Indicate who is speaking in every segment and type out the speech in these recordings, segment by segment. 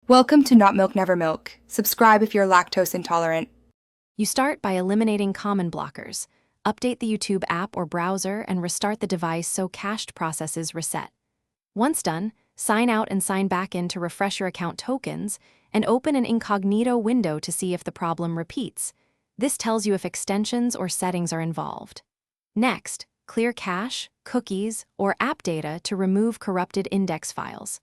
Speaker 1: Welcome to Not Milk Never Milk. Subscribe if you're lactose intolerant.
Speaker 2: You start by eliminating common blockers. Update the YouTube app or browser and restart the device so cached processes reset. Once done, sign out and sign back in to refresh your account tokens and open an incognito window to see if the problem repeats. This tells you if extensions or settings are involved. Next, clear cache, cookies, or app data to remove corrupted index files.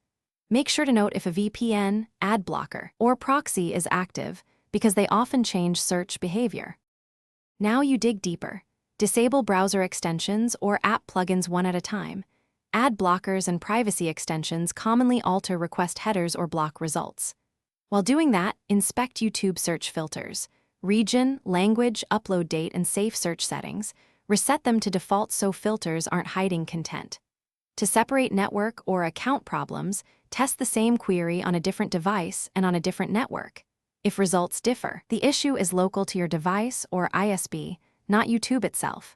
Speaker 2: Make sure to note if a VPN, ad blocker, or proxy is active because they often change search behavior. Now you dig deeper. Disable browser extensions or app plugins one at a time. Ad blockers and privacy extensions commonly alter request headers or block results. While doing that, inspect YouTube search filters. Region, language, upload date, and safe search settings. Reset them to default so filters aren't hiding content. To separate network or account problems, test the same query on a different device and on a different network. If results differ, the issue is local to your device or ISP, not YouTube itself.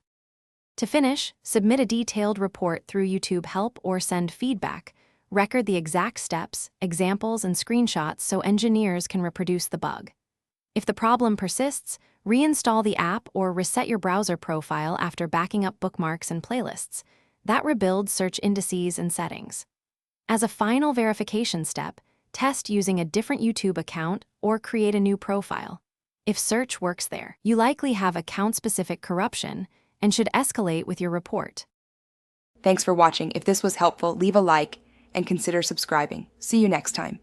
Speaker 2: To finish, submit a detailed report through YouTube Help or send feedback. Record the exact steps, examples, and screenshots so engineers can reproduce the bug. If the problem persists, reinstall the app or reset your browser profile after backing up bookmarks and playlists. That rebuilds search indices and settings. As a final verification step, test using a different YouTube account or create a new profile. If search works there, you likely have account-specific corruption and should escalate with your report.
Speaker 1: Thanks for watching. If this was helpful, leave a like and consider subscribing. See you next time.